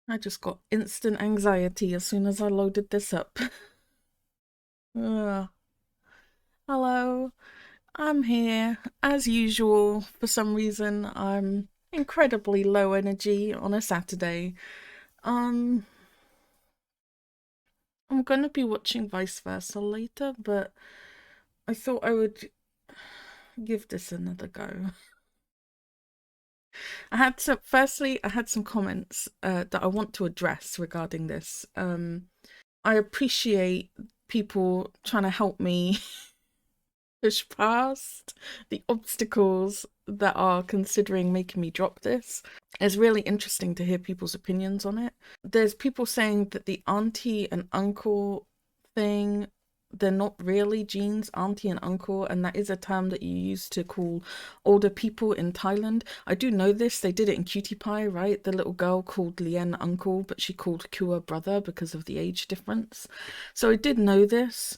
I just got instant anxiety as soon as I loaded this up. Ugh. Hello, I'm here. As usual, for some reason, I'm incredibly low energy on a Saturday. Um, I'm gonna be watching Vice Versa later, but I thought I would give this another go. I had some comments that I want to address regarding this. I appreciate people trying to help me push past the obstacles that are considering making me drop this. It's really interesting to hear people's opinions on it. There's people saying that the auntie and uncle thing, they're not really genes, auntie and uncle, and that is a term that you use to call older people in Thailand. I do know this, they did it in Cutie Pie, right? The little girl called Lien uncle, but she called Kua brother because of the age difference. So I did know this.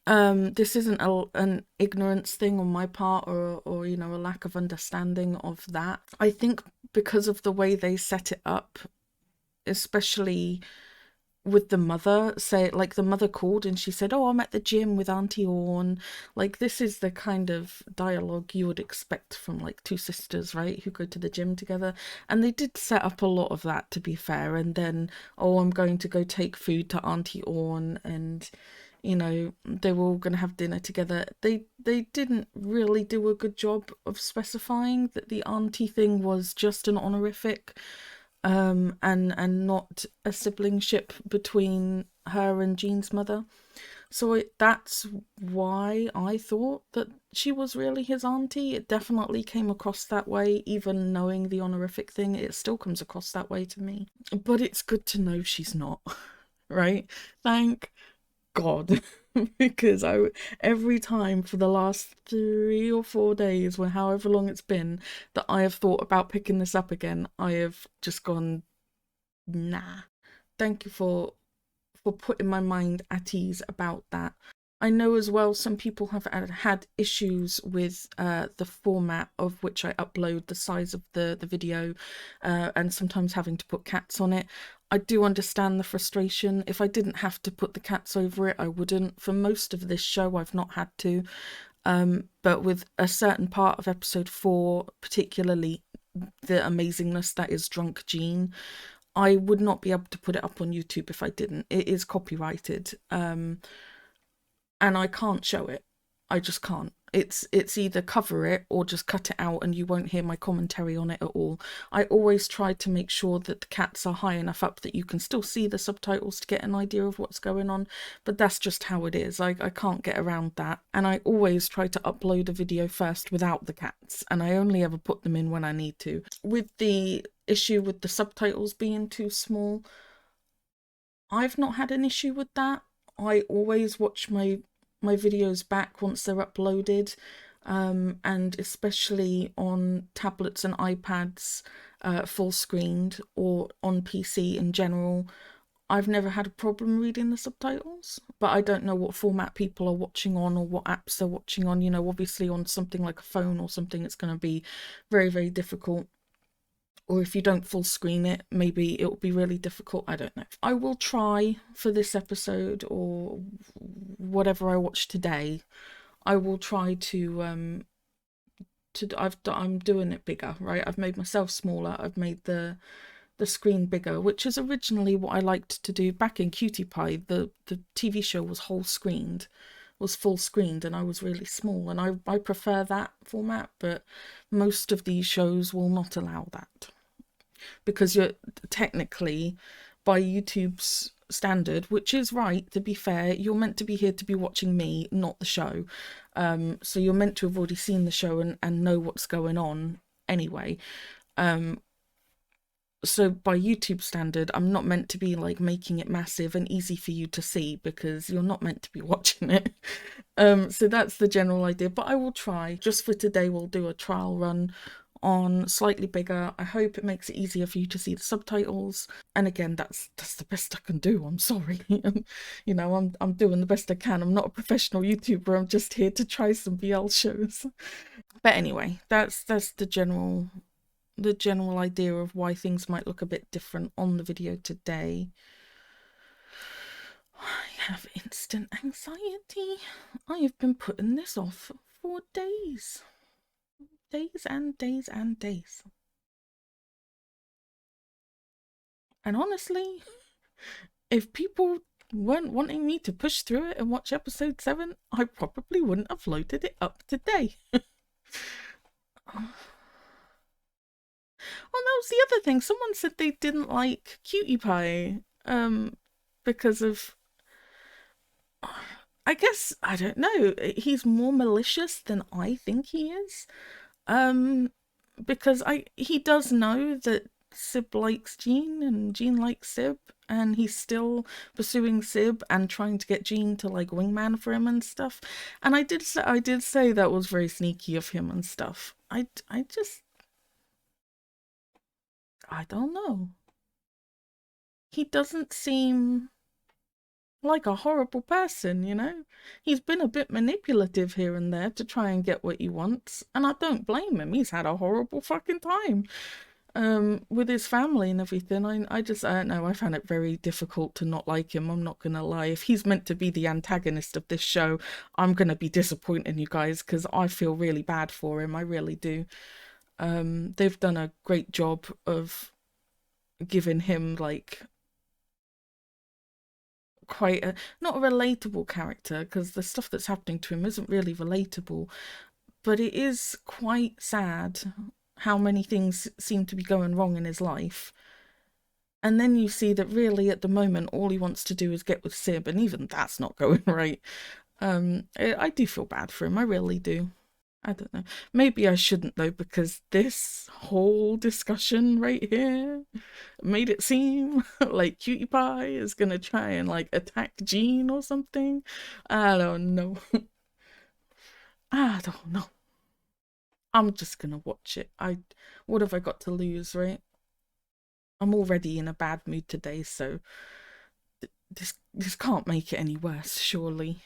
This isn't an ignorance thing on my part, or you know, a lack of understanding of that. I think because of the way they set it up, especially with the mother, say, like, the mother called and she said, "Oh, I'm at the gym with Auntie Orn." Like, this is the kind of dialogue you would expect from like two sisters, right, who go to the gym together. And they did set up a lot of that, to be fair. And then, "Oh, I'm going to go take food to Auntie Orn," and you know, they were all going to have dinner together. They didn't really do a good job of specifying that the auntie thing was just an honorific, and not a siblingship between her and Jean's mother. So that's why I thought that she was really his auntie. It definitely came across that way, even knowing the honorific thing. It still comes across that way to me. But it's good to know she's not, right? Thank God. Because every time for the last 3 or 4 days, or however long it's been, that I have thought about picking this up again, I have just gone, nah. Thank you for putting my mind at ease about that. I know as well some people have had issues with the format of which I upload, the size of the video, and sometimes having to put cats on it. I do understand the frustration. If I didn't have to put the cats over it, I wouldn't. For most of this show, I've not had to. But with a certain part of episode 4, particularly the amazingness that is Drunk Jean, I would not be able to put it up on YouTube if I didn't. It is copyrighted, and I can't show it. I just can't. It's either cover it or just cut it out and you won't hear my commentary on it at all. I always try to make sure that the cats are high enough up that you can still see the subtitles to get an idea of what's going on, but that's just how it is. I can't get around that. And I always try to upload a video first without the cats, and I only ever put them in when I need to. With the issue with the subtitles being too small, I've not had an issue with that. I always watch my videos back once they're uploaded, and especially on tablets and iPads, full screened, or on PC in general. I've never had a problem reading the subtitles, but I don't know what format people are watching on or what apps they're watching on. You know, obviously on something like a phone or something, it's going to be very, very difficult. Or if you don't full screen it, maybe it'll be really difficult. I don't know. I will try for this episode or whatever I watch today. I will try I'm doing it bigger, right? I've made myself smaller. I've made the screen bigger, which is originally what I liked to do back in Cutie Pie. The TV show was full screened, and I was really small, and I prefer that format, but most of these shows will not allow that, because you're technically, by YouTube's standard, which is right, to be fair, you're meant to be here to be watching me, not the show. So you're meant to have already seen the show and know what's going on anyway. So by YouTube standard, I'm not meant to be like making it massive and easy for you to see, because you're not meant to be watching it. So that's the general idea, but I will try. Just for today, we'll do a trial run on slightly bigger. I hope it makes it easier for you to see the subtitles. And again, that's the best I can do. I'm sorry. You know, I'm doing the best I can. I'm not a professional YouTuber. I'm just here to try some BL shows. But anyway, that's the general the general idea of why things might look a bit different on the video today. I have instant anxiety. I have been putting this off for days. Days and days and days. And honestly, if people weren't wanting me to push through it and watch episode 7, I probably wouldn't have loaded it up today. Oh, that was the other thing. Someone said they didn't like Cutie Pie because of... I guess, I don't know, he's more malicious than I think he is. Because he does know that Sib likes Jean and Jean likes Sib, and he's still pursuing Sib and trying to get Jean to like wingman for him and stuff. And I did say that was very sneaky of him and stuff. I don't know. He doesn't seem like a horrible person, you know? He's been a bit manipulative here and there to try and get what he wants, and I don't blame him. He's had a horrible fucking time with his family and everything. I don't know, I found it very difficult to not like him, I'm not gonna lie. If he's meant to be the antagonist of this show, I'm gonna be disappointed in you guys, because I feel really bad for him, I really do. They've done a great job of giving him like quite a, not a relatable character, because the stuff that's happening to him isn't really relatable, but it is quite sad how many things seem to be going wrong in his life. And then you see that really at the moment all he wants to do is get with Sib, and even that's not going right. I do feel bad for him, I really do. I don't know. Maybe I shouldn't though, because this whole discussion right here made it seem like Cutie Pie is gonna try and like attack Jean or something. I don't know. I don't know. I'm just gonna watch it. What have I got to lose, right? I'm already in a bad mood today, so this can't make it any worse, surely.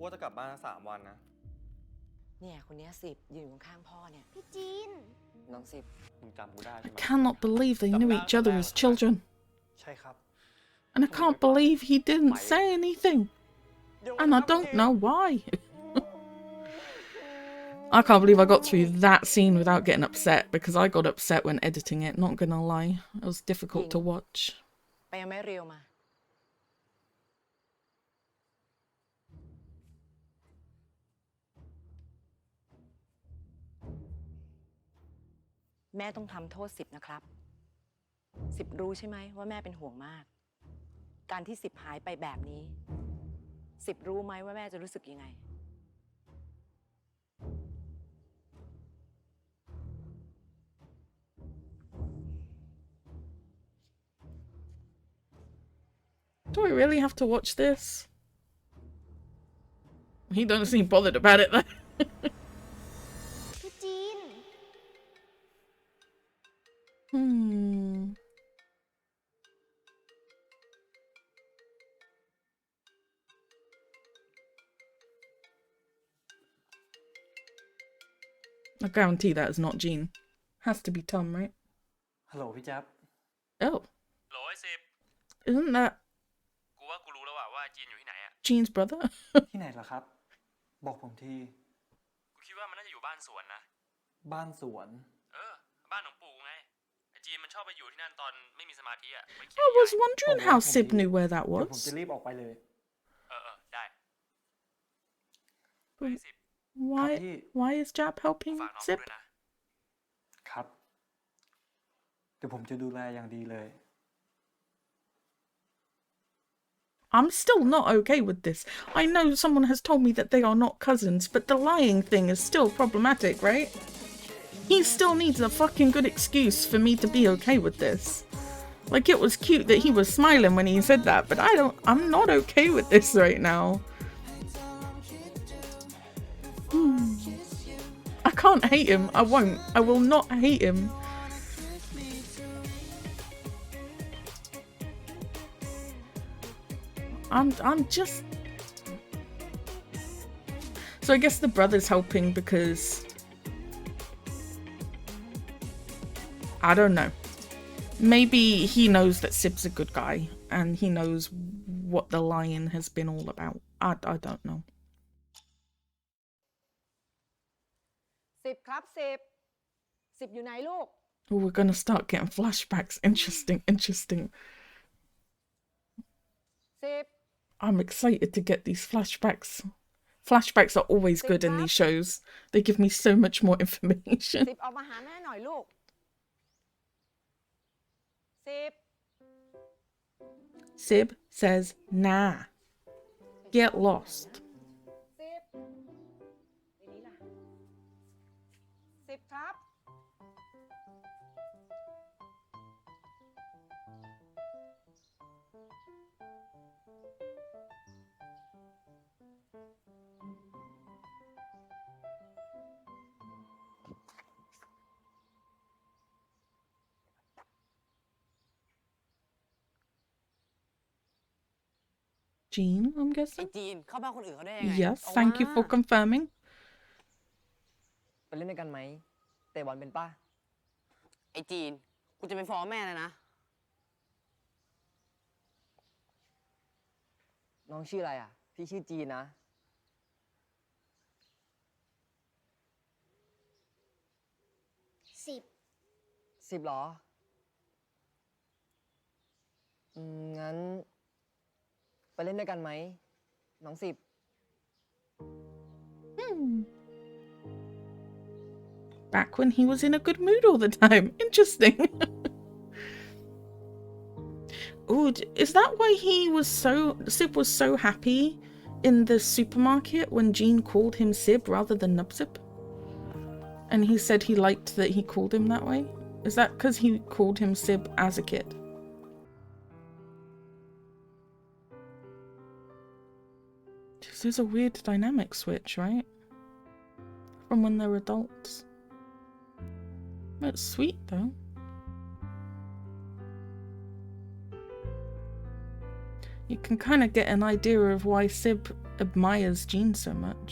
กูจะกลับบ้าน3 วันนะ เนี่ยคนนี้สิบยืนข้างพ่อเนี่ยพี่จีนน้องสิบ มึงจำกูได้ใช่ไหม I cannot believe they knew each other as children. ใช่ครับ And I can't believe he didn't say anything. And I don't know why. I can't believe I got through that scene without getting upset, because I got upset when editing it, not gonna lie. It was difficult to watch. ไปเอาแม่เรียวมาแม่ต้องทำโทษสิบนะครับสิบรู้ใช่ไหมว่าแม่เป็นห่วงมากการที่สิบหายไปแบบนี้สิบรู้ไหมว่าแม่จะรู้สึกยังไง Do I really have to watch this? He doesn't seem bothered about it though. I guarantee that is not Jean. Has to be Tom, right? Hello, พี่แจ๊บ Oh. โหลไอ้สิบ Isn't that กูว่ากูรู้แล้วว่าจีนอยู่ที่ไหนอ่ะ Jean's brother? ที่ไหนล่ะครับ บอกผมที กูคิดว่ามันน่าจะอยู่บ้านสวนนะ บ้านสวน บ้านของปู่ไงไอ้จีนมันชอบไปอยู่ที่นั่นตอนไม่มีสมาธิอ่ะ I was wondering how Sib knew where that เดี๋ยวผม was. จะรีบออกไปเลย ได้ไอ้สิบ Why is Jap helping ฝากน้อง Sib? ด้วยนะ ครับ เดี๋ยวผมจะดูแลอย่างดีเลย I'm still not okay with this. I know someone has told me that they are not cousins, but the lying thing is still problematic, right? He still needs a fucking good excuse for me to be okay with this. Like, it was cute that he was smiling when he said that, but I'm not okay with this right now. I can't hate him. I won't. I will not hate him. I'm just... So I guess the brother's helping because I don't know. Maybe he knows that Sib's a good guy and he knows what the lying has been all about. I don't know. 10 ครับ 10อยู่ไหนลูก Oh, we're gonna start getting flashbacks. Interesting. 10 I'm excited to get these flashbacks. Flashbacks are always good in these shows. They give me so much more information. 10ออกมาหาแม่หน่อยลูก 10 Sib says, nah. Get lost. 10ในนี้ล่ะ 10 ครับ Jean, I'm ไอ้ guessing? จีนเข้าบ้านคนอื่นเขาได้ยังไง Yes, ออก thank you มา for confirming. ไปเล่นด้วยกันไหมเตะบอลเป็นป่ะ ไอ้จีนกูจะไปฟ้องแม่เลยนะ น้องชื่ออะไรอ่ะ พี่ชื่อจีนนะ 10หรอ งั้น ไปเล่นด้วยกันไหม น้อง10 Back when he was in a good mood all the time. Interesting. Oh, is that why Sib was so happy in the supermarket when Jean called him Sib rather than Nubsib? And he said he liked that he called him that way? Is that because he called him Sib as a kid? This is a weird dynamic switch, right? From when they're adults. It's sweet though. You can kind of get an idea of why Sib admires Jean so much.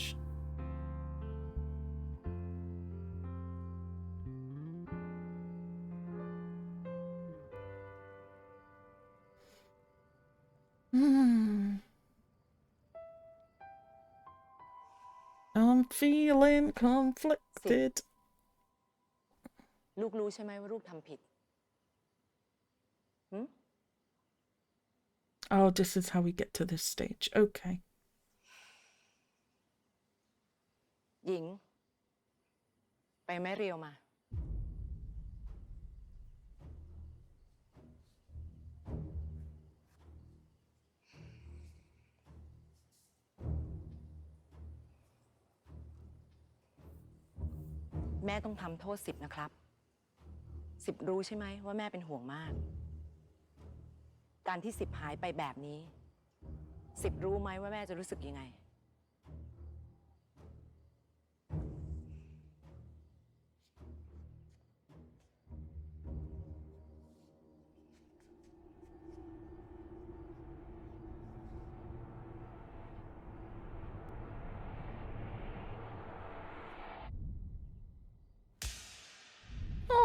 I'm feeling conflicted. ลูกรู้ใช่ไหมว่าลูกทำผิด Oh, this is how we get to this stage. Okay. หญิง ไปแม่เรียวมา แม่ต้องทำโทษ10นะครับ 10รู้ใช่ไหมว่าแม่เป็นห่วงมาก การที่10หายไปแบบนี้ 10รู้ไหมว่าแม่จะรู้สึกยังไง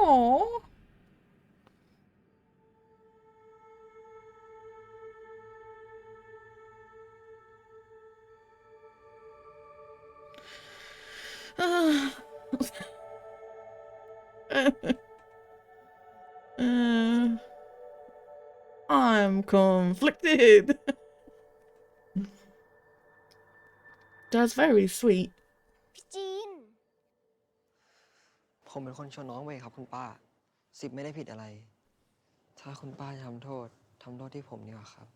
Oh. I'm conflicted. That's very sweet. พี่จีน ผมเป็นคนชวนน้องไปครับคุณป้า 10ไม่ได้ผิดอะไร ถ้าคุณป้าจะทำโทษที่ผมดีกว่าครับ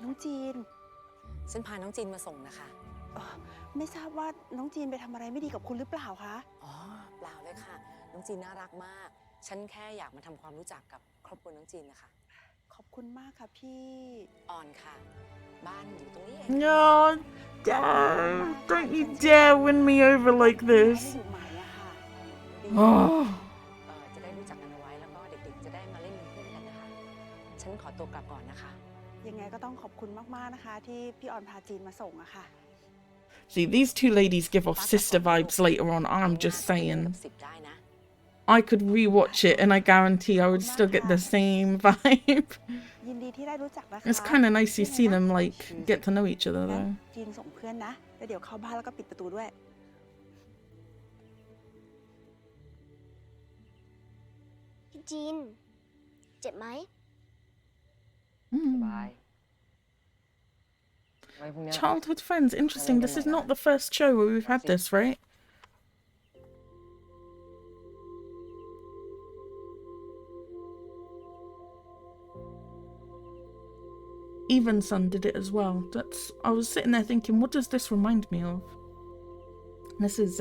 น้องจีน ฉันพาน้องจีนมาส่งนะคะ ไม่ทราบว่าน้องจีนไปทำอะไรไม่ดีกับคุณหรือเปล่าคะ อ๋อ เปล่าเลยค่ะ น้องจีนน่ารักมาก ฉันแค่อยากมาทำความรู้จักกับครอบครัวน้องจีนนะคะ ข อบคุณมากค่ะพี่ อ่อนค่ะ บ้านอยู่ตรงนี้เอง No, don't you dare win me over like ย้าย this. มาอยู่ใหม่อะค่ะ Oh. จะได้รู้จักกันเอาไว้แล้วก็เด็กๆจะได้มาเล่นเป็นเพื่อนกันนะคะ ฉันขอตัวกลับก่อนนะคะ ยังไงก็ต้องขอบคุณมากๆนะคะ ที่พี่ออนพาจีนมาส่งอะค่ะ See, these two ladies give off sister vibes later on. I'm just saying. 10 ได้นะ I could rewatch it and I guarantee I would still get the same vibe. ยินดีที่ได้รู้จักนะคะ It's kind of nice you ยังไง see นะ them like get to know each other งั้น though. จีนส่งเพื่อนนะแล้วเดี๋ยวเข้าบ้านแล้วก็ปิดประตูด้วย พี่จีน เจ็บไหม สบาย ไว้พรุ่งนี้ Childhood friends, interesting. This is not the first show where we've had this, right? Even Son did it as well. I was sitting there thinking, what does this remind me of? This is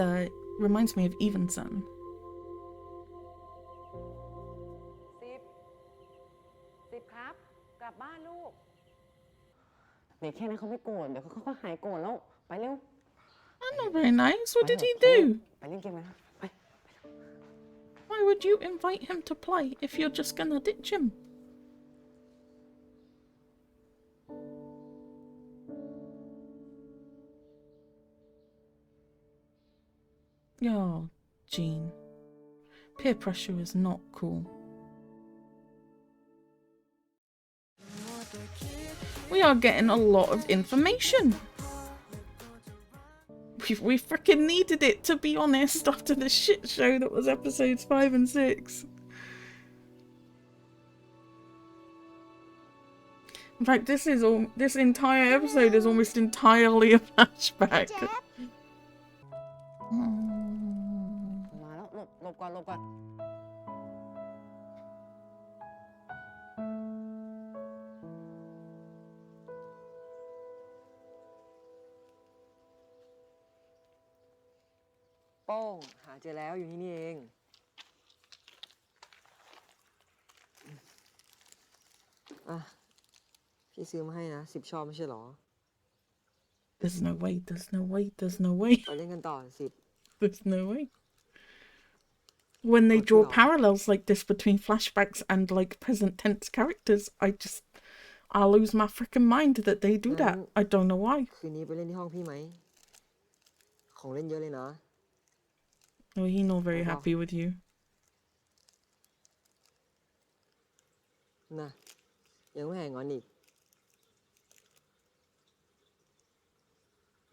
reminds me of Even Son. 10 ครับ กลับบ้านลูก เด็กแค่นั้นเขาไม่โกรธ เดี๋ยวเขาก็หายโกรธแล้ว ไปเร็ว That's not very nice. What did he do? ไปเล่นเกมกันนะไป Why would you invite him to play if you're just gonna ditch him? Oh, Jean. Peer pressure is not cool. We are getting a lot of information. We freaking needed it, to be honest, after the shit show that was episodes 5 and 6. In fact, this entire episode is almost entirely a flashback. มาแล้วหลบก่อนหลบก่อน โป้ง หาเจอแล้วอยู่ที่นี่เอง อ่ะ พี่ซื้อมาให้นะ 10 ชอบไม่ใช่เหรอ There's no way, there's no way, there's no way, ไปเล่นกันต่อ 10 there's no way. When they draw parallels like this between flashbacks and like present tense characters, I'll lose my freaking mind that they do that. I don't know why. คืนนี้ไปเล่นที่ห้องพี่ไหม ของเล่นเยอะเลยนะ Oh, he's not very happy with you. น่ะ ยังไม่หายงอนอีก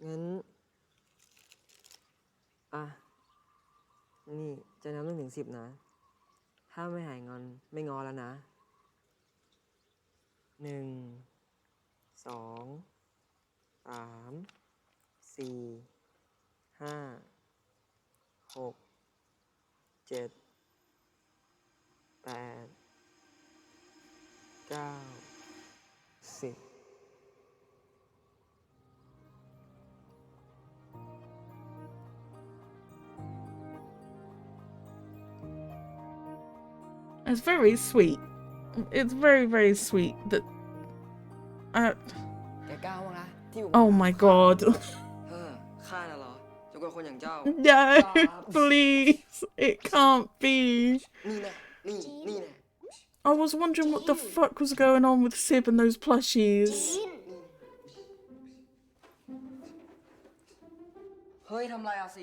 งั้น อ่ะ นี่จะนับ1 ถึง 10 นะ ถ้าไม่หายงอนไม่งอแล้วนะ 1 2 3 4 5 6 7 8 9 10 It's very sweet. It's very, very sweet that. แกกล้าบ้างนะที่อยู่ Oh my god. ข้าน่ะเหรอจะกลัวคนอย่างเจ้า No, please. It can't be. นี่แน่นี่แน่ I was wondering what the fuck was going on with Sib and those plushies. เฮ้ยทำไรอ่ะ10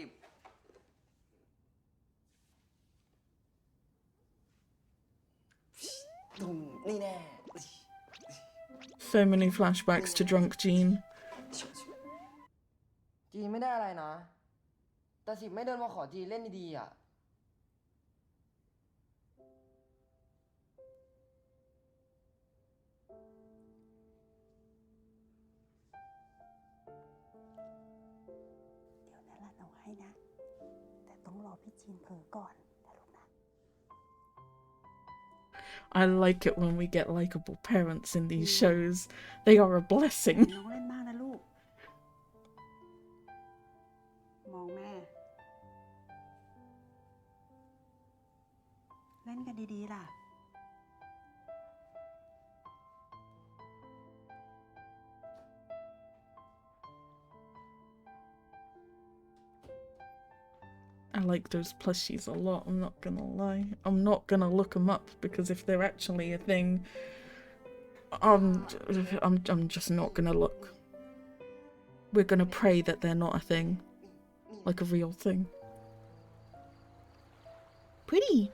นี่แน่ So many flashbacks to drunk Jean. จีนไม่ได้อะไรนะ แต่10ไม่เดินมาขอจีนเล่นดีๆอ่ะ เดี๋ยวนั้นละเอาให้นะ แต่ต้องรอพี่จีนเผลอก่อนนะลูกนะ I like it when we get likable parents in these shows. They are a blessing. น้องเล่นมากนะลูก มองแม่ เล่นกันดีๆล่ะ like those plushies a lot, I'm not gonna lie. I'm not gonna look them up because if they're actually a thing, I'm just not gonna look. We're gonna pray that they're not a thing. Like a real thing. Pretty.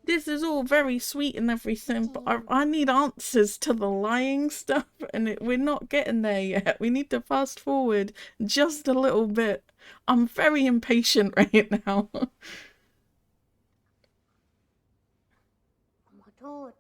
This is all very sweet and everything, but I need answers to the lying stuff, and we're not getting there yet. We need to fast forward just a little bit. I'm very impatient right now. ผมขอโทษ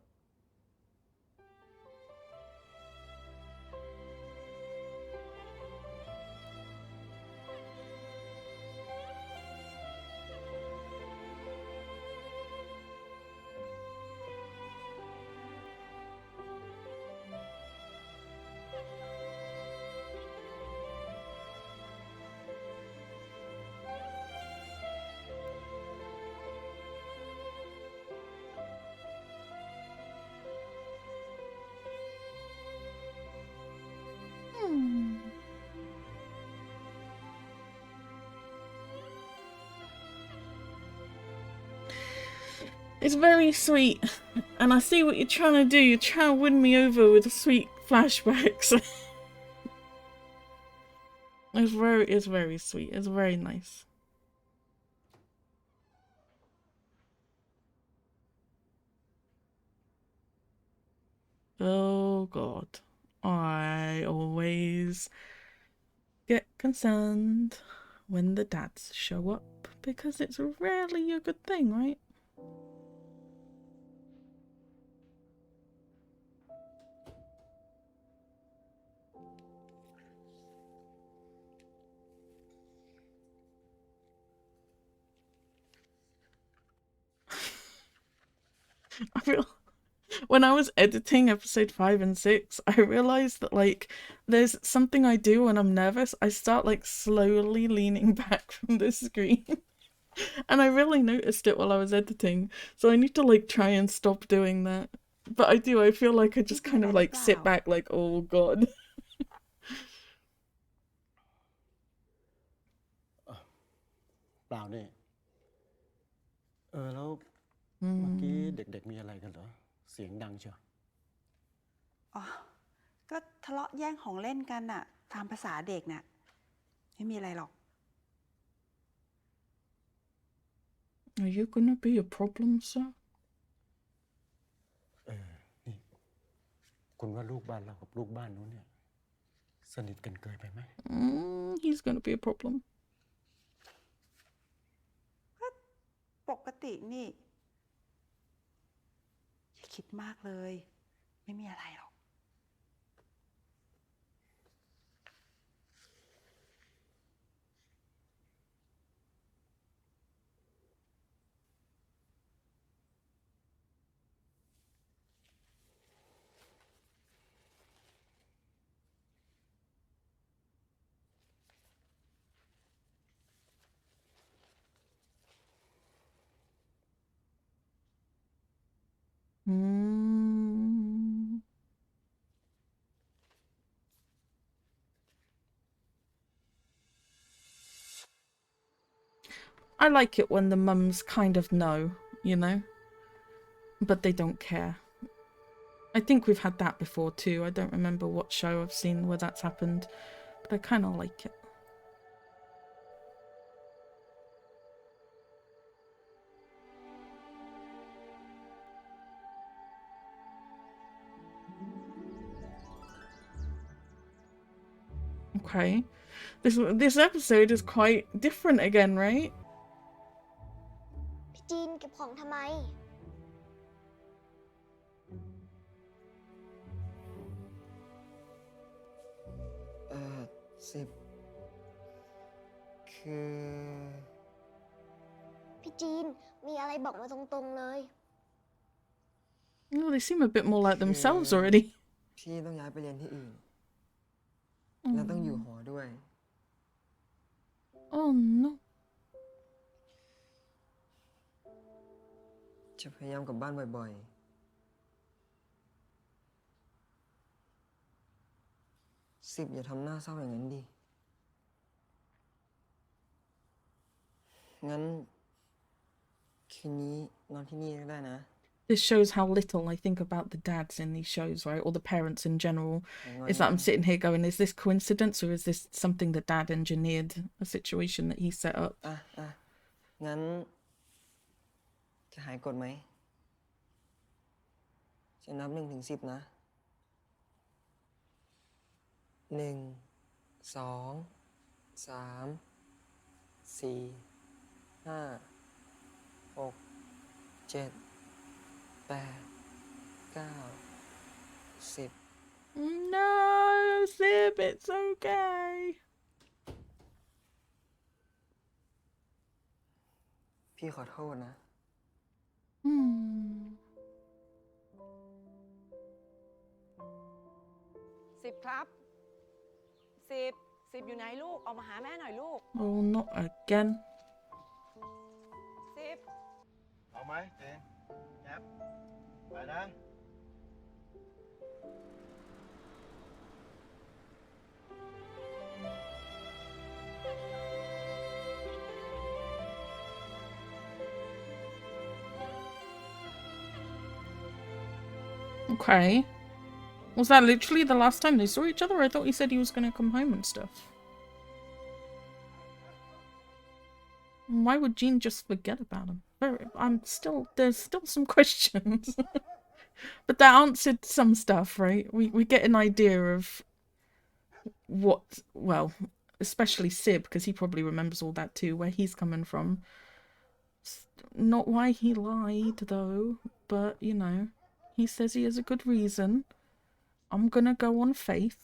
It's very sweet, and I see what you're trying to do. You're trying to win me over with the sweet flashbacks. It's very sweet. It's very nice. Oh God, I always get concerned when the dads show up because it's rarely a good thing, right? I feel when I was editing episode 5 and 6, I realized that like there's something I do when I'm nervous. I start like slowly leaning back from the screen. And I really noticed it while I was editing. So I need to like try and stop doing that. But I do, I feel like I just kind of like sit back like, oh God. เปล่านี่แล้วเมื่อกี้เด็กๆมีอะไรกันเหรอเสียงดังเชียว อ๋อ ก็ทะเลาะแย่งของเล่นกันน่ะ ตามภาษาเด็กน่ะ ไม่มีอะไรหรอก Are you gonna be a problem, sir? นี่คุณว่าลูกบ้านเรากับลูกบ้านนู้นเนี่ยสนิทกันเกินไปไหม He's gonna be a problem. ปกตินี่อย่าคิดมากเลย ไม่มีอะไรหรอก I like it when the mums kind of know, you know? But they don't care. I think we've had that before too. I don't remember what show I've seen where that's happened. But I kind of like it. Okay. This episode is quite different again, right? พี่จีนเก็บของทำไม 10 คือ พี่จีนมีอะไรบอกมาตรงๆเลย Oh, they seem a bit more like themselves already. พี่ต้องย้ายไปเรียนที่อื่น แล้วต้องอยู่หอด้วย Oh no. จะพยายามกลับบ้านบ่อยๆ10อย่าทำหน้าเศร้าอย่างนั้นดิงั้นคืนนี้นอนที่นี่ก็ได้นะ This shows how little I think about the dads in these shows, right? Or the parents in general. Is that I'm sitting here going, is this coincidence or is this something the dad engineered, a situation that he set up? งั้นจะหายกดไหมจะนับ1 ถึง 10นะ1 2 3 4 5 6 7 8 9 10 No, Sib, it's okay. พี่ขอโทษนะ 10 ครับ 10อยู่ไหนลูก ออกมาหาแม่หน่อยลูก Oh, not again. 10 เอาไหมเจนแอปไปนะ Okay. Was that literally the last time they saw each other? I thought he said he was going to come home and stuff. Why would Jean just forget about him? There's still some questions. But that answered some stuff, right? We get an idea of what, well, especially Sib, because he probably remembers all that too, where he's coming from. Not why he lied, though, but, you know, he says he has a good reason. I'm gonna go on faith.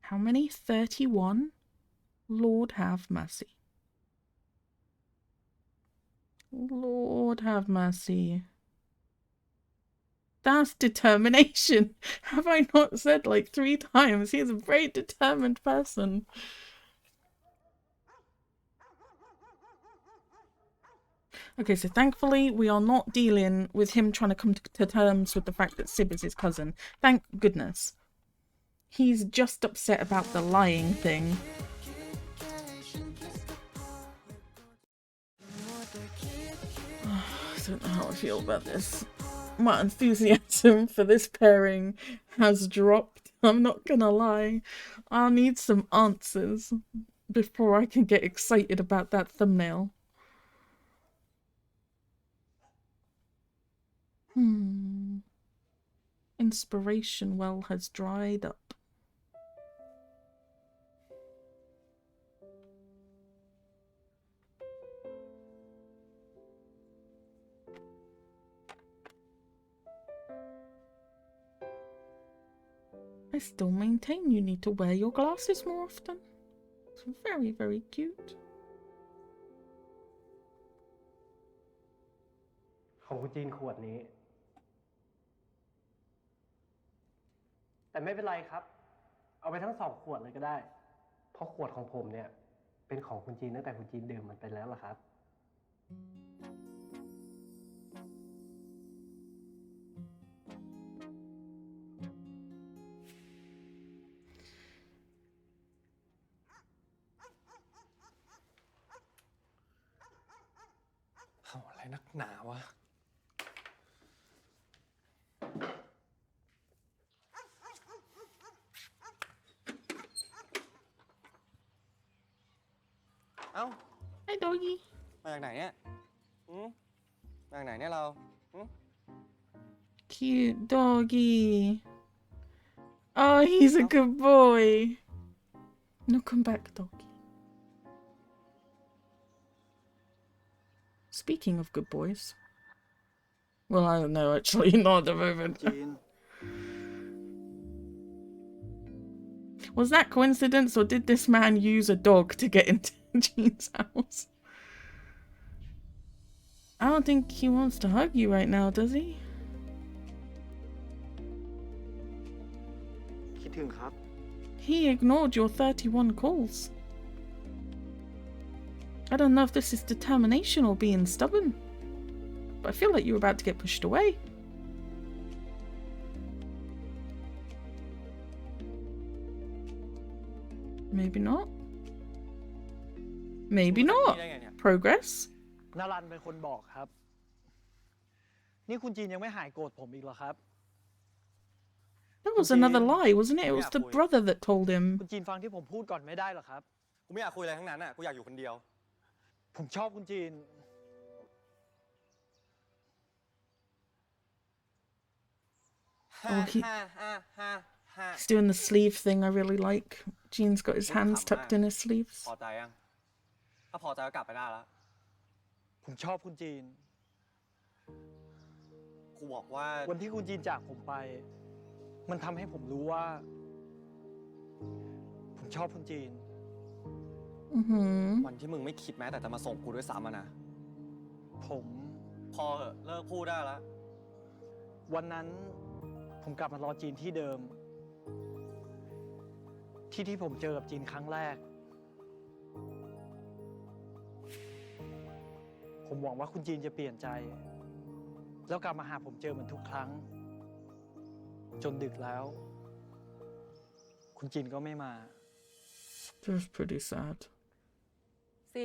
How many? 31? Lord have mercy. Lord have mercy. That's determination. Have I not said like 3 times? He's a very determined person. Okay, so thankfully we are not dealing with him trying to come to terms with the fact that Sib is his cousin. Thank goodness. He's just upset about the lying thing. I don't know how I feel about this. My enthusiasm for this pairing has dropped. I'm not gonna lie. I'll need some answers before I can get excited about that thumbnail. Inspiration well has dried up. I still maintain you need to wear your glasses more often. It's very, very cute. ของคุณจีนขวดนี้ แต่ไม่เป็นไรครับ เอาไปทั้ง2 ขวดเลยก็ได้ เพราะขวดของผมเนี่ยเป็นของคุณจีนตั้งแต่คุณจีนดื่มมันไปแล้วล่ะครับ เอาอะไรนักหนาวะ เอ้า Hi, doggy. มาจากไหนเนี่ยมาจากไหนเนี่ยเรา Cute doggy. Oh, he's a good boy. No, come back, doggy. Speaking of good boys. Well, I don't know, actually, not at the moment. จีน Was that coincidence, or did this man use a dog to get into Jean's house? I don't think he wants to hug you right now, does he? คิดถึงครับ He ignored your 31 calls. I don't know if this is determination or being stubborn, but I feel like you're about to get pushed away. Maybe not. Maybe not. Progress. นารันเป็นคนบอกครับ นี่คุณจีนยังไม่หายโกรธผมอีกเหรอครับ That was another lie, wasn't it? It was the brother that told him. คุณจีนฟังที่ผมพูดก่อนไม่ได้เหรอครับ กูไม่อยากคุยอะไรทั้งนั้นอ่ะ กูอยากอยู่คนเดียว ผมชอบคุณจีน Oh, he's doing the sleeve thing I really like. Jean's got his hands tucked in his sleeves. พอใจยัง ถ้าพอใจก็กลับไปได้แล้ว ผมชอบคุณจีน กูบอกว่า วันที่คุณจีนจากผมไป มันทำให้ผมรู้ว่า ผมชอบคุณจีน วันที่มึงไม่คิดแม้แต่จะมาส่งกูด้วยซ้ำอะนะ ผม พอเหอะเลิกพูดได้แล้ว วันนั้นผมกลับมารอจีนที่เดิม ที่ผมเจอกับจีนครั้งแรก ผมหวังว่าคุณจีนจะเปลี่ยนใจ แล้วกลับมาหาผมเจอเหมือนทุกครั้ง จนดึกแล้ว คุณจีนก็ไม่มา That's pretty sad. 10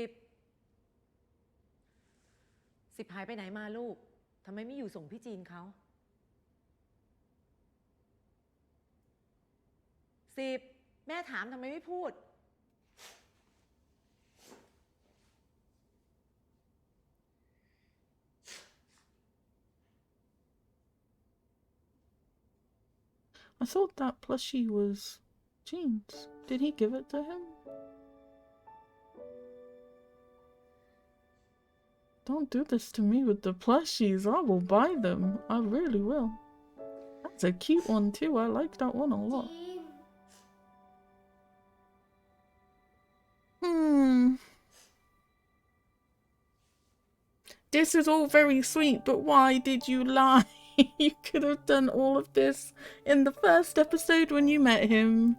หายไปไหนมาลูก ทำไมไม่อยู่ส่งพี่จีนเขา10แม่ถามทำไมไม่พูด I thought that plushie was Jean's. Did he give it to him? Don't do this to me with the plushies. I will buy them. I really will. That's a cute one too. I like that one a lot. This is all very sweet, but why did you lie? You could have done all of this in the first episode when you met him.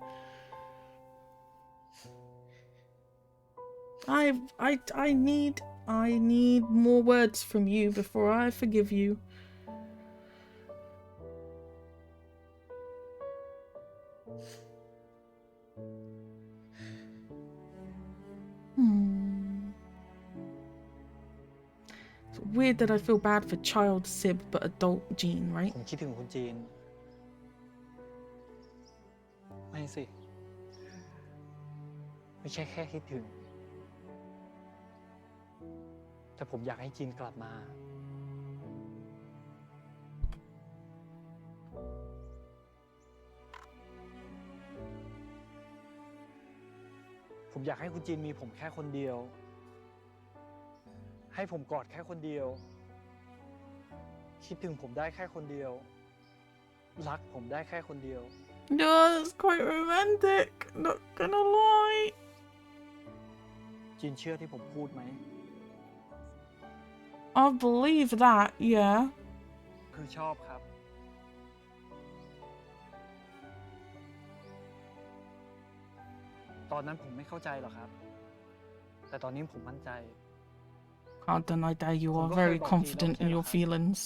I need more words from you before I forgive you. It's weird that I feel bad for child Sib but adult Jean, right? ผมคิดถึงคุณจีน ไม่สิ ไม่ใช่แค่คิดถึง แต่ผมอยากให้จีนกลับมา ผมอยากให้คุณจีนมีผมแค่คนเดียว ให้ผมกอดแค่คนเดียว คิดถึงผมได้แค่คนเดียว รักผมได้แค่คนเดียว Yeah, it's quite romantic. Not gonna lie. จีนเชื่อที่ผมพูดไหม I believe that, yeah. คือชอบครับ ตอนนั้นผมไม่เข้าใจหรอกครับ แต่ตอนนี้ผมมั่นใจ Can't deny that you are very confident in your feelings.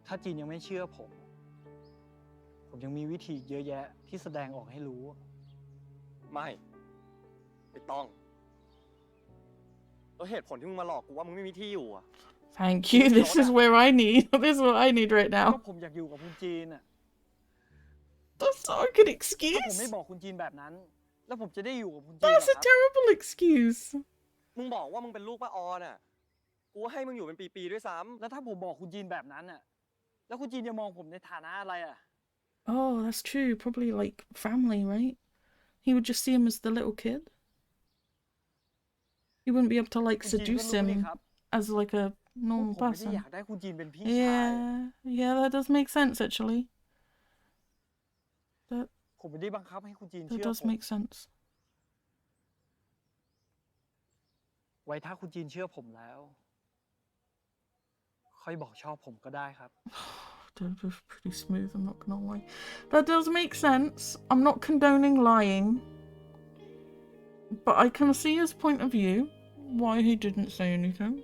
ถ้าจีนยังไม่เชื่อผม ผมยังมีวิธีเยอะแยะที่แสดงออกให้รู้ ไม่ต้องแล้วเหตุผลที่มึงมาหลอกกูว่ามึงไม่มีที่อยู่อ่ะ Thank you. This is where I need. This is what I need right ก็ now. ผมอยากอยู่กับคุณจีนอ่ะ That's not a good ถ้าผม excuse. ไม่บอกคุณจีนแบบนั้น แล้วผมจะได้อยู่กับคุณจีนเหรอ That's ค a รับ terrible excuse. มึงบอกว่ามึงเป็นลูกป้าออนอ่ะ กูให้มึงอยู่เป็นปีๆด้วยซ้ แล้วถ้าผมบอกคุณจีนแบบนั้นอ่ะ แล้วคุณจีนจะมองผมในฐานะอะไรอ่ะ Oh, that's true. Probably like family, right? He would just see him as the little kid. He wouldn't be able to like คุณจีนก็ seduce รู้นี่ him ครับ as like a ว่า normal ผมไม่ได้ person. อยากได้คุณจีนเป็นพี่ชาย Yeah, that does make sense actually. ผมไม่ได้บังคับให้คุณจีน That เชื่อ does ผม make sense. ไว้ถ้าคุณจีนเชื่อผมแล้ว ค่อยบอกชอบผมก็ได้ครับ That was pretty smooth, I'm not gonna lie. That does make sense. I'm not condoning lying. But I can see his point of view. why he didn't say anything.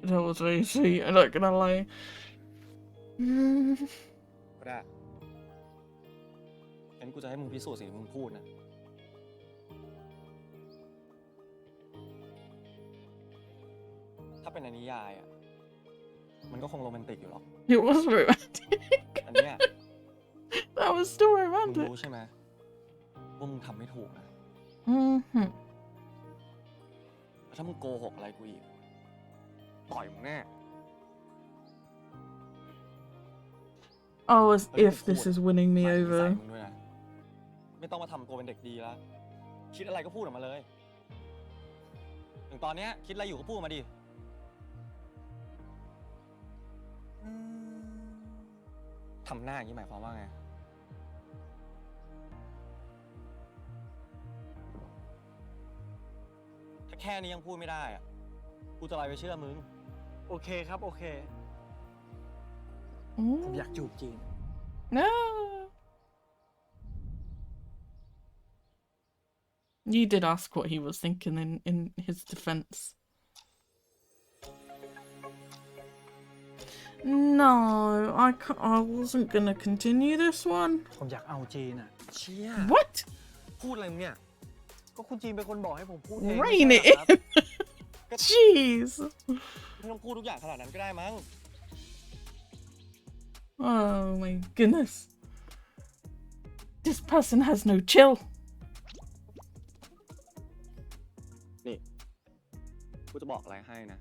That was very sweet, I'm not gonna lie. ก็ได้งั้นกูจะให้มึงพิสูจน์สิ่งที่มึงพูดนะ ถ้าเป็นในนิยายอ่ะ มันก็คงโรแมนติกอยู่หรอก It was romantic. อันเนี้ย That was still มึง romantic. รู้ใช่ไหมว่ามึงทำไม่ถูกนะ Mm-hmm. แล้วถ้ามึงโกหกอะไรกูอีก ต่อยมึงแน่ Oh, as if this is winning me หมายถึงนิสัย over. มึงด้วยนะ ไม่ต้องมาทำตัวเป็นเด็กดีแล้ว คิดอะไรก็พูดออกมาเลย ถึงตอนเนี้ยคิดอะไรอยู่ก็พูดออกมาดิ ทำหน้าอย่างนี้หมายความว่าไง ถ้าแค่นี้ยังพูดไม่ได้อะกูจะอะไรไปเชื่อมึง โอเคครับ โอเค ผม Mm. อยากจูบจีน No. You did ask what he was thinking in his defense. No, I wasn't gonna continue this one. ผมอยากเอาจีนอ่ะ เชี่ย What? พูดอะไรมึงเนี่ย ก็คุณจีนเป็นคนบอกให้ผมพูดเอง Rein ไม่ it ใช่เหรอครับ in. Jeez. ไม่ต้องพูดทุกอย่างขนาดนั้นก็ได้มั้ง Oh my goodness. This person has no chill. นี่ กูจะบอกอะไรให้นะ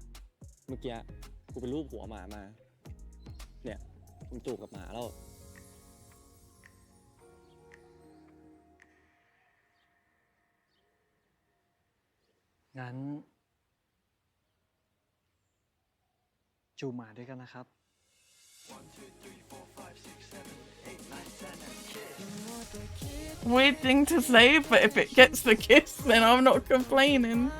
เมื่อกี้กูไปรูปหัวหมามา เนี่ยมึงจูบกับหมาแล้ว งั้น จูบหมาด้วยกันนะครับ Weird thing to say, but if it gets the kiss, then I'm not complaining.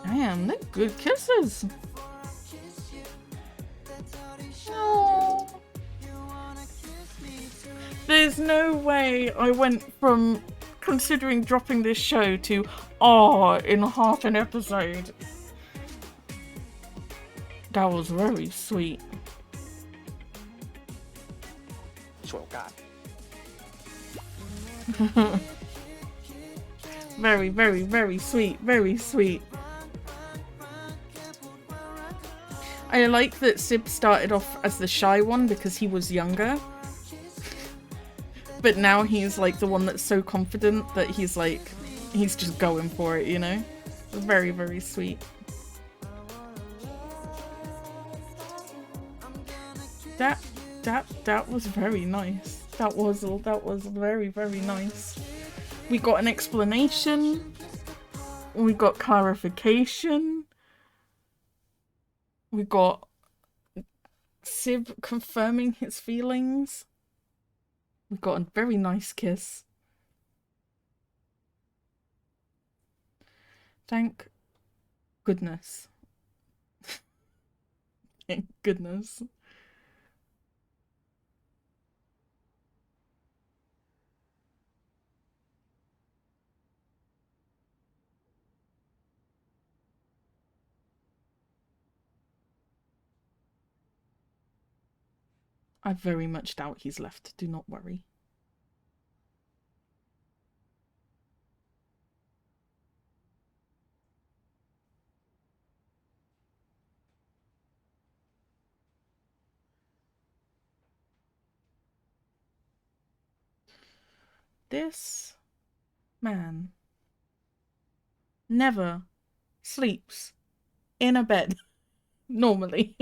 Damn, they're good kisses. Aw. There's no way I went from considering dropping this show to in half an episode. That was very sweet. ฉวยโอกาส Very, very, very sweet. Very sweet. I like that Sib started off as the shy one because he was younger. But now he's like the one that's so confident that he's like, he's just going for it, you know? Very, very sweet. That was very nice. That was very, very nice. We got an explanation. We got clarification. We got Sib confirming his feelings. We got a very nice kiss. Thank goodness. Thank goodness. I very much doubt he's left. Do not worry. This man never sleeps in a bed normally.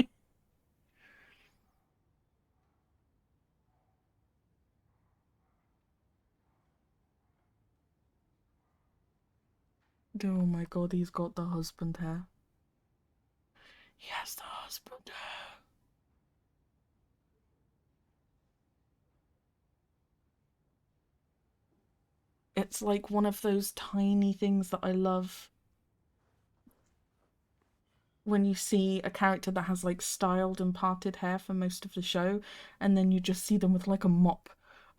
Oh my god, he's got the husband hair. He has the husband hair. It's like one of those tiny things that I love. When you see a character that has like styled and parted hair for most of the show, and then you just see them with like a mop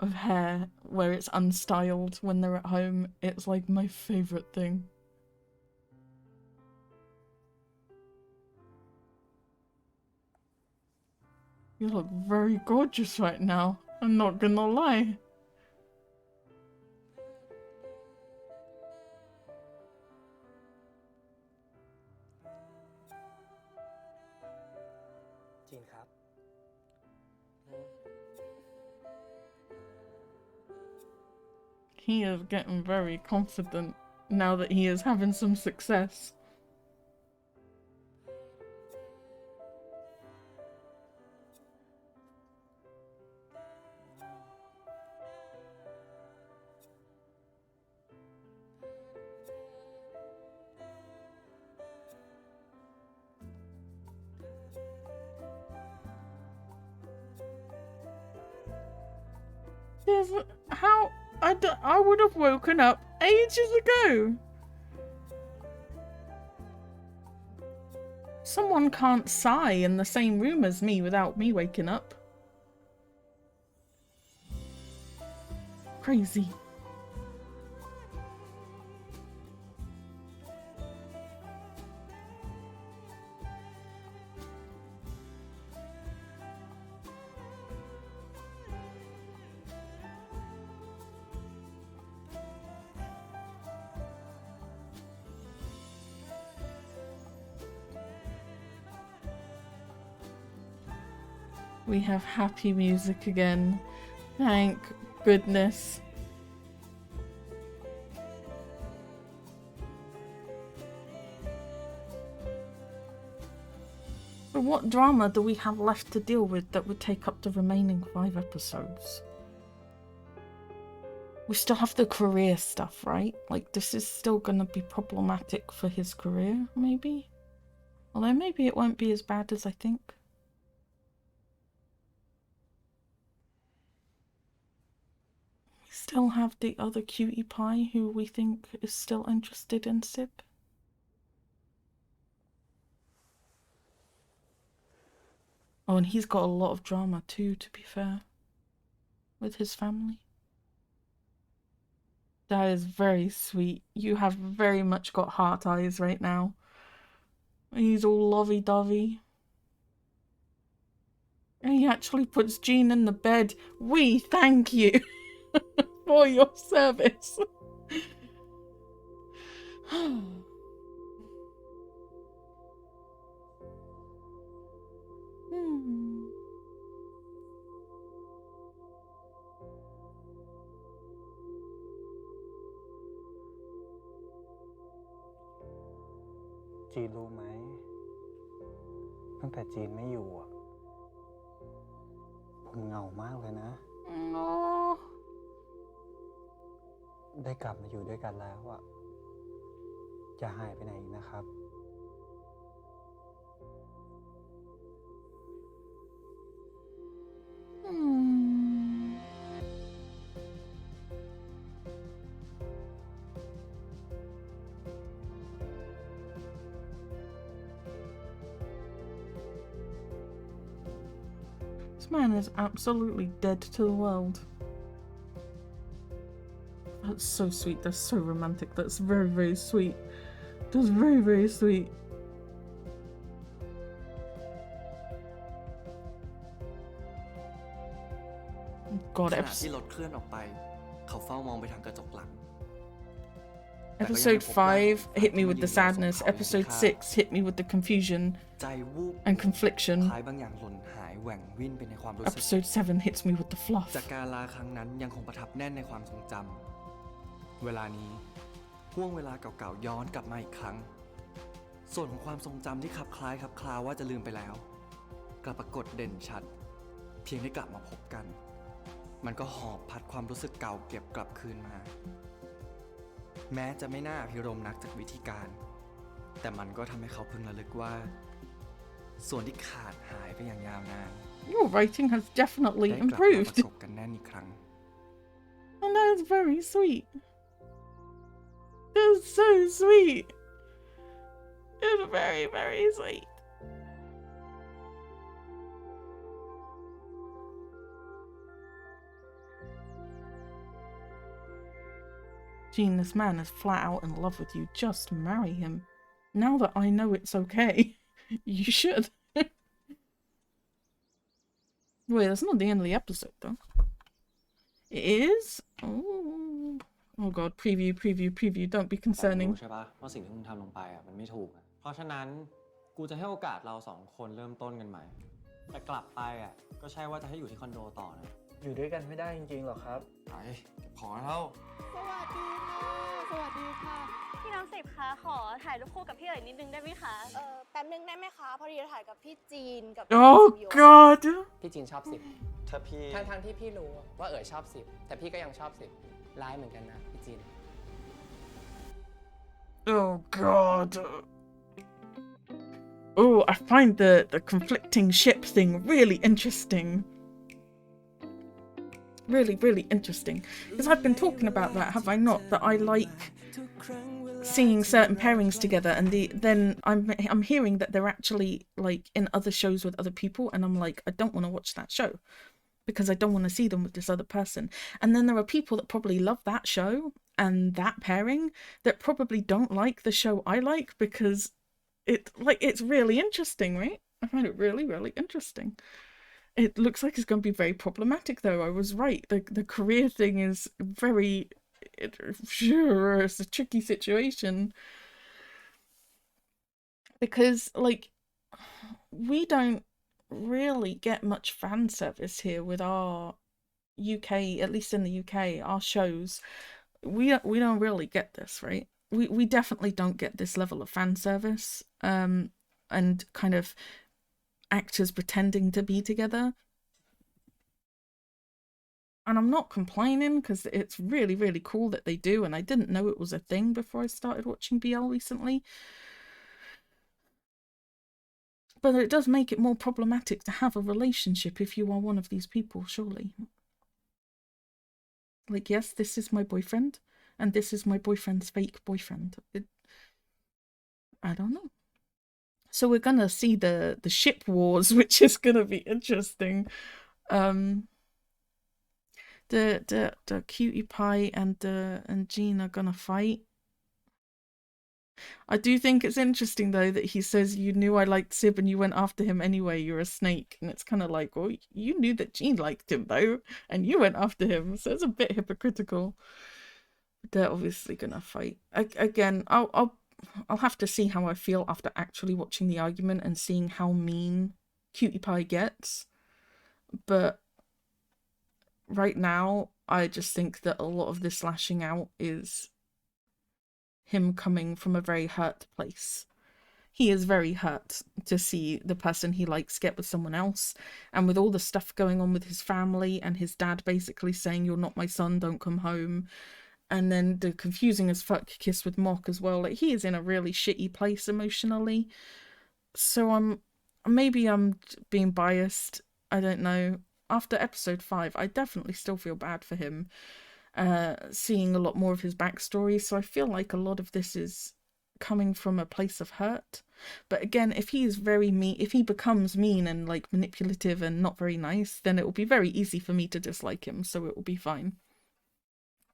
of hair where it's unstyled when they're at home. It's like my favorite thing. You look very gorgeous right now, I'm not gonna lie. Jean ครับ He is getting very confident now that he is having some success. How I would have woken up ages ago. Someone can't sigh in the same room as me without me waking up. Crazy. We have happy music again. Thank goodness. But what drama do we have left to deal with that would take up the remaining 5 episodes? We still have the career stuff, right? Like, this is still gonna be problematic for his career, maybe? Although maybe it won't be as bad as I think. We still have the other cutie pie who we think is still interested in Sib. Oh, and he's got a lot of drama too, to be fair, with his family. That is very sweet. You have very much got heart eyes right now. He's all lovey-dovey. And he actually puts Jean in the bed. We thank you for your service.จีนรู้ไหมตั้งแต่จีนไม่อยู่อ่ะผมเหงามากเลยนะ Oh. ได้กลับมาอยู่ด้วยกันแล้วอ่ะจะหายไปไหนอีกนะครับ This man is absolutely dead to the world. That's so sweet. That's so romantic. That's very, very sweet. That's very, very sweet. God, ขณะที่รถเคลื่อนออกไปเขาเฝ้ามองไปทางกระจกหลัง Episode 5 hit me with the sadness. Episode 6 hit me with the confusion ใจวูบ and confliction. คล้ายบางอย่างหล่นหายแหว่งวิ่นไปในความรู้สึก Episode 7 hits me with the fluff. จากการลาครั้งนั้นยังคงประทับแน่นในความทรงจำเวลานี้ห่วงเวลาเก่าๆย้อนกลับมาอีกครั้งส่วนของความทรงจำที่คลับคล้ายคลับคลาว่าจะลืมไปแล้วกลับปรากฏเด่นชัดเพียงได้กลับมาพบกันมันก็หอบพัดความรู้สึกเก่าเก็บกลับคืนมาแม้จะไม่น่าอภิรมย์นักจากวิธีการแต่มันก็ทำให้เขาพึงระลึกว่าส่วนที่ขาดหายไปอย่างยาวนาน Your writing has definitely ได้กลับมาประ improved. กบกันแน่นอีกครั้ง And that is very sweet. That's so sweet. It's very, very sweet. Jean, this man is flat out in love with you. Just marry him. Now that I know it's okay, you should. Wait, that's not the end of the episode, though. It is? Oh god, preview. Don't be แต่มึง concerning. รู้ใช่ปะว่าสิ่งที่มึงทำลงไปอ่ะมันไม่ถูกอะเพราะฉะนั้นกูจะให้โอกาสเราสองคนเริ่มต้นกันใหม่ แต่กลับไปอ่ะก็ใช่ว่าจะให้อยู่ที่คอนโดต่อนะ อยู่ด้วยกันไม่ได้จริงๆหรอครับ ไปเก็บของแล้ว สวัสดีค่ะ สวัสดีค่ะ พี่น้องสิบคะขอถ่ายรูปคู่กับพี่เอ๋ยนิดนึงได้ไหมคะ แป๊บนึงได้ไหมคะ พอดีจะถ่ายกับพี่จีนกับพี่ Oh สิบโย god. พี่จีนชอบ10 ถ้าพี่ ทั้งที่พี่รู้ว่าเอ๋ยชอบ10แต่พี่ก็ยังชอบ10ร้ายเหมือนกันนะพี่จีน Oh god. Oh, I find the conflicting ship thing really interesting. Really interesting. Because I've been talking about that, have I not? That I like seeing certain pairings together, and then I'm hearing that they're actually like in other shows with other people, and I'm like, I don't want to watch that show because I don't want to see them with this other person. And then there are people that probably love that show and that pairing that probably don't like the show I like because it's really interesting, right? I find it really interesting. It looks like it's going to be very problematic, though. I was right. The career thing is it's a tricky situation because, like, we don't really get much fan service here with our UK, at least in the UK, our shows. We don't really get this, right? We definitely don't get this level of fan service, and kind of actors pretending to be together. And I'm not complaining because it's really cool that they do, and I didn't know it was a thing before I started watching BL recently. But it does make it more problematic to have a relationship if you are one of these people, surely. Like, yes, this is my boyfriend, and this is my boyfriend's fake boyfriend. I don't know. So we're gonna see the ship wars, which is gonna be interesting. The Cutie Pie and Jean are gonna fight. I do think it's interesting though that he says you knew I liked Sib and you went after him anyway, you're a snake. And it's kind of like, well, you knew that Jean liked him though, and you went after him, so it's a bit hypocritical. They're obviously gonna fight. Again, I'll have to see how I feel after actually watching the argument and seeing how mean Cutie Pie gets. But right now, I just think that a lot of this lashing out is him coming from a very hurt place. He is very hurt to see the person he likes get with someone else, and with all the stuff going on with his family and his dad basically saying, you're not my son, don't come home, and then the confusing as fuck kiss with Mock as well. Like, he is in a really shitty place emotionally. So maybe I'm being biased, I don't know. After episode 5, I definitely still feel bad for him, seeing a lot more of his backstory, so I feel like a lot of this is coming from a place of hurt. But again, if he is very mean, if he becomes mean and like manipulative and not very nice, then it will be very easy for me to dislike him, so it will be fine.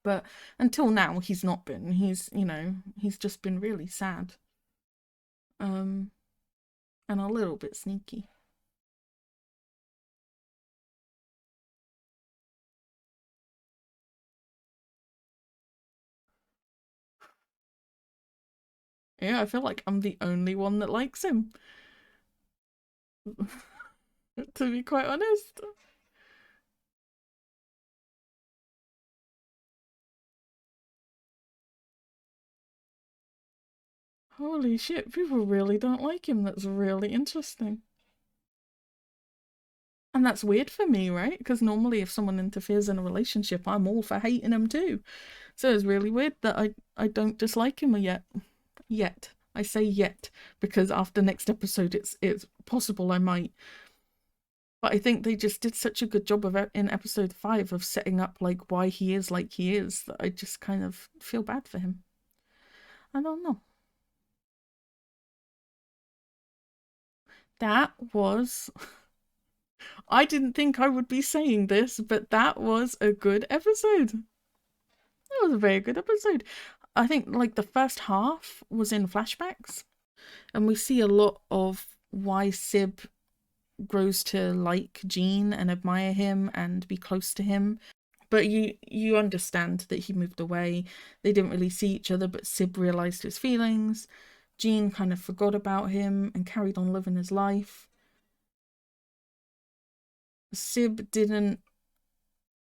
But until now, he's not been. He's just been really sad. And a little bit sneaky. Yeah, I feel like I'm the only one that likes him. To be quite honest. Holy shit, people really don't like him. That's really interesting. And that's weird for me, right? Because normally if someone interferes in a relationship, I'm all for hating him too. So it's really weird that I don't dislike him yet. Yet. I say yet, because after next episode it's possible I might. But I think they just did such a good job of it in episode 5 of setting up like why he is like he is that I just kind of feel bad for him. I don't know. That was... I didn't think I would be saying this, but that was a good episode. That was a very good episode. I think like the first half was in flashbacks, and we see a lot of why Sib grows to like Jean and admire him and be close to him. But you understand that he moved away. They didn't really see each other, but Sib realized his feelings. Jean kind of forgot about him and carried on living his life. Sib didn't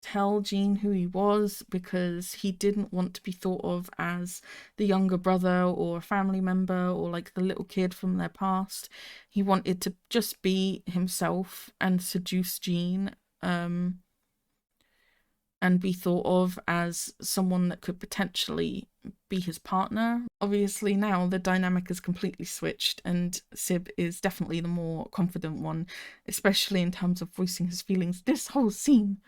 tell Jean who he was because he didn't want to be thought of as the younger brother or a family member or like the little kid from their past. He wanted to just be himself and seduce Jean, and be thought of as someone that could potentially be his partner. Obviously now the dynamic is completely switched and Sib is definitely the more confident one, especially in terms of voicing his feelings. This whole scene,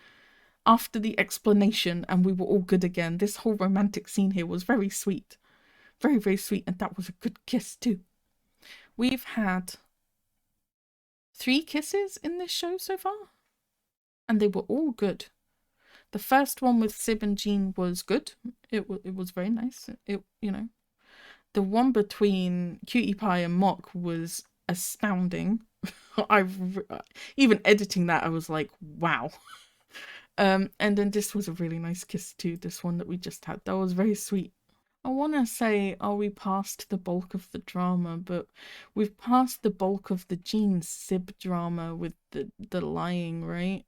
after the explanation and we were all good again, this whole romantic scene here was very sweet. Very, very sweet, and that was a good kiss too. We've had 3 kisses in this show so far, and they were all good. The first one with Sib and Jean was good. It was very nice. The one between Cutie Pie and Mock was astounding. Even editing that, I was like, wow. And then this was a really nice kiss too, this one that we just had. That was very sweet. I want to say, are we past the bulk of the drama? But we've passed the bulk of the Jean Sib drama with the lying, right?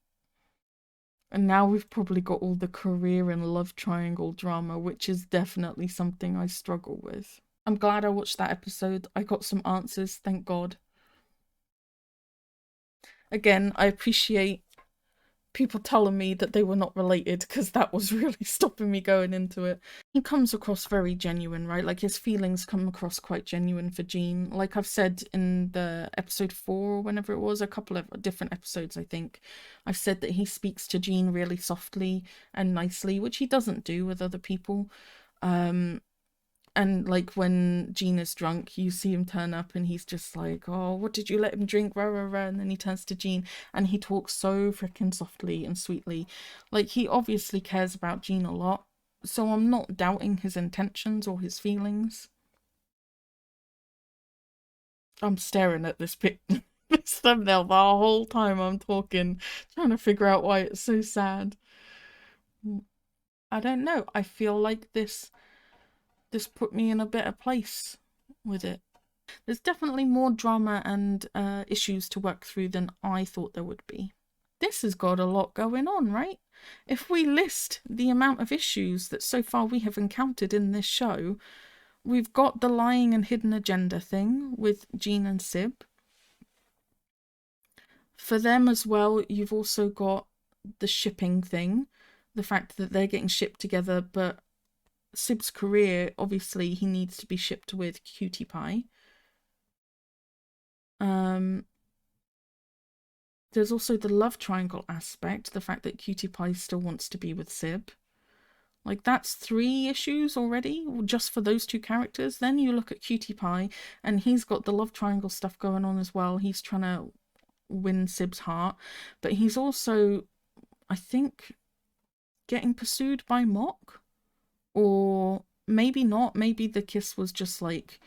And now we've probably got all the career and love triangle drama, which is definitely something I struggle with. I'm glad I watched that episode. I got some answers, thank God. Again, I appreciate people telling me that they were not related because that was really stopping me going into it. He comes across very genuine, right? Like his feelings come across quite genuine for Jean. Like I've said in the episode 4 or whenever it was, a couple of different episodes I think, I've said that he speaks to Jean really softly and nicely, which he doesn't do with other people. And like when Jean is drunk, you see him turn up and he's just like, oh, what did you let him drink? Rah, rah, rah. And then he turns to Jean and he talks so freaking softly and sweetly. Like he obviously cares about Jean a lot. So I'm not doubting his intentions or his feelings. I'm staring at this this thumbnail the whole time I'm talking, trying to figure out why it's so sad. I don't know. I feel like this put me in a better place with it. There's definitely more drama and issues to work through than I thought there would be. This has got a lot going on, right? If we list the amount of issues that so far we have encountered in this show, we've got the lying and hidden agenda thing with Jean and Sib. For them as well, you've also got the shipping thing, the fact that they're getting shipped together, but Sib's career, obviously he needs to be shipped with Cutie Pie. There's also the love triangle aspect, the fact that Cutie Pie still wants to be with Sib. Like that's 3 issues already, just for those 2 characters. Then you look at Cutie Pie and he's got the love triangle stuff going on as well. He's trying to win Sib's heart, but he's also, I think, getting pursued by Mock. Or maybe not, maybe the kiss was just like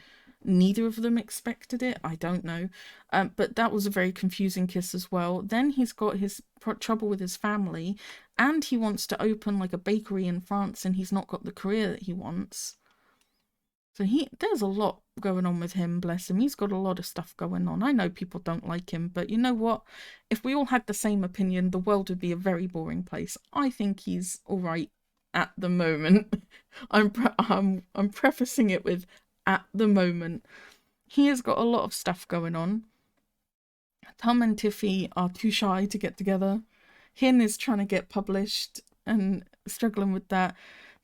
neither of them expected it, I don't know. But that was a very confusing kiss as well. Then he's got his trouble with his family and he wants to open like a bakery in France and he's not got the career that he wants. So there's a lot going on with him, bless him. He's got a lot of stuff going on. I know people don't like him, but you know what? If we all had the same opinion, the world would be a very boring place. I think he's all right at the moment. I'm prefacing it with at the moment. He has got a lot of stuff going on. Tom and Tiffy are too shy to get together. Hin is trying to get published and struggling with that.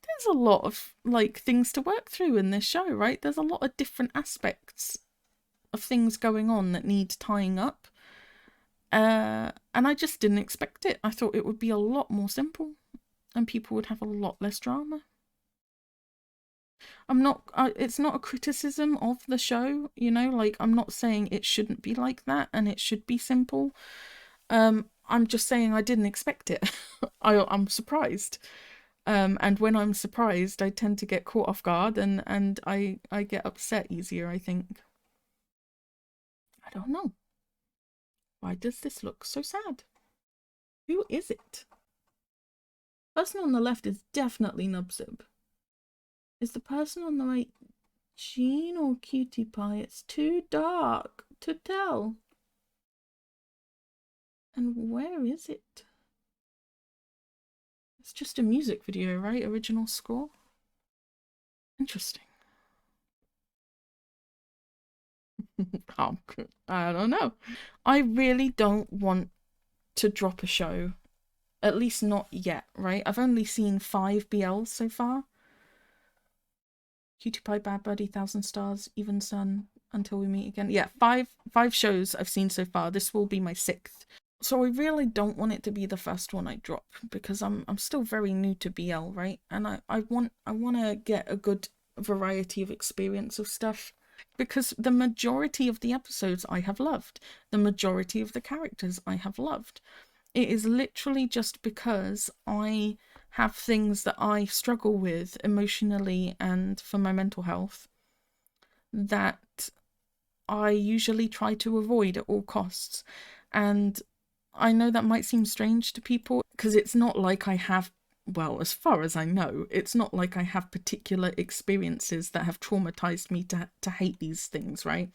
There's a lot of like things to work through in this show, right? There's a lot of different aspects of things going on that need tying up. And I just didn't expect it. I thought it would be a lot more simple and people would have a lot less drama. It's not a criticism of the show, you know, like I'm not saying it shouldn't be like that and it should be simple. I'm just saying I didn't expect it. I'm surprised. And when I'm surprised, I tend to get caught off guard and I get upset easier, I think. I don't know. Why does this look so sad? Who is it? Person on the left is definitely Nubsib. Is the person on the right Jean or Cutie Pie? It's too dark to tell. And where is it? It's just a music video, right? Original score? Interesting. Oh, I don't know. I really don't want to drop a show. At least not yet, right? I've only seen 5 BLs so far. Cutie Pie, Bad Buddy, 1000 Stars, Even Sun, Until We Meet Again. Yeah, five shows I've seen so far. This will be my 6th. So I really don't want it to be the first one I drop because I'm still very new to BL, right? And I want to get a good variety of experience of stuff because the majority of the episodes I have loved. The majority of the characters I have loved. It is literally just because I have things that I struggle with emotionally and for my mental health that I usually try to avoid at all costs. And I know that might seem strange to people because it's not like I have, well, as far as I know, it's not like I have particular experiences that have traumatized me to hate these things, right?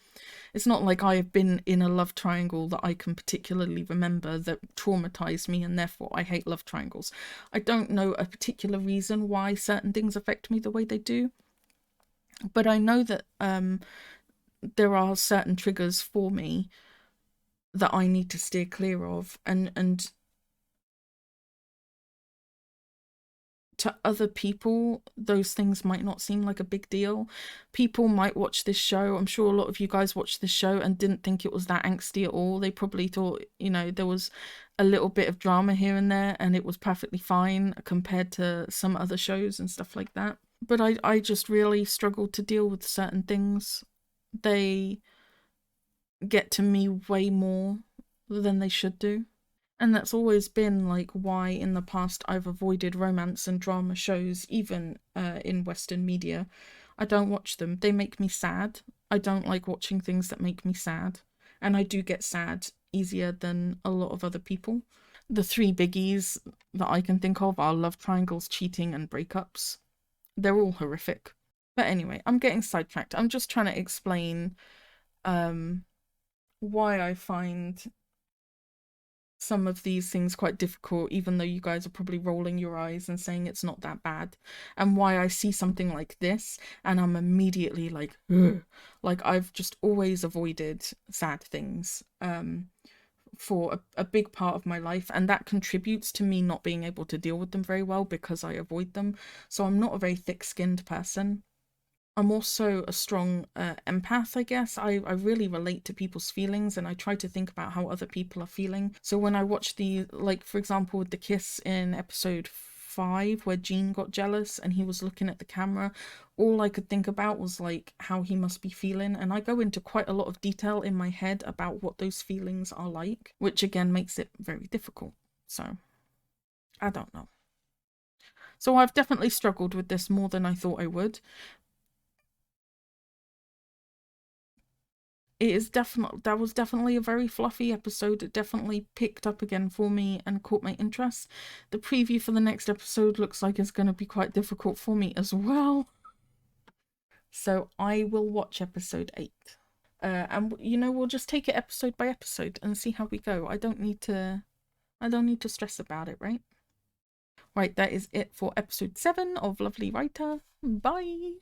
It's not like I have been in a love triangle that I can particularly remember that traumatized me and therefore I hate love triangles. I don't know a particular reason why certain things affect me the way they do, but I know that there are certain triggers for me that I need to steer clear of, and to other people those things might not seem like a big deal. People might watch this show, I'm sure a lot of you guys watched this show and didn't think it was that angsty at all. They probably thought, you know, there was a little bit of drama here and there and it was perfectly fine compared to some other shows and stuff like that. But I just really struggle to deal with certain things. They get to me way more than they should do. And that's always been like why in the past I've avoided romance and drama shows, even in Western media. I don't watch them. They make me sad. I don't like watching things that make me sad. And I do get sad easier than a lot of other people. The 3 biggies that I can think of are love triangles, cheating, and breakups. They're all horrific. But anyway, I'm getting sidetracked. I'm just trying to explain why I find some of these things quite difficult, even though you guys are probably rolling your eyes and saying it's not that bad, and why I see something like this and I'm immediately like, ugh. Like I've just always avoided sad things for a big part of my life, and that contributes to me not being able to deal with them very well because I avoid them. So I'm not a very thick-skinned person. I'm also a strong empath, I guess. I really relate to people's feelings and I try to think about how other people are feeling. So when I watch the, like, for example, with the kiss in episode 5 where Jean got jealous and he was looking at the camera, all I could think about was like how he must be feeling. And I go into quite a lot of detail in my head about what those feelings are like, which again makes it very difficult. So I don't know. So I've definitely struggled with this more than I thought I would. That was definitely a very fluffy episode. It definitely picked up again for me and caught my interest. The preview for the next episode looks like it's going to be quite difficult for me as well. So I will watch episode 8. And you know, we'll just take it episode by episode and see how we go. I don't need to stress about it, right? Right, that is it for episode 7 of Lovely Writer. Bye!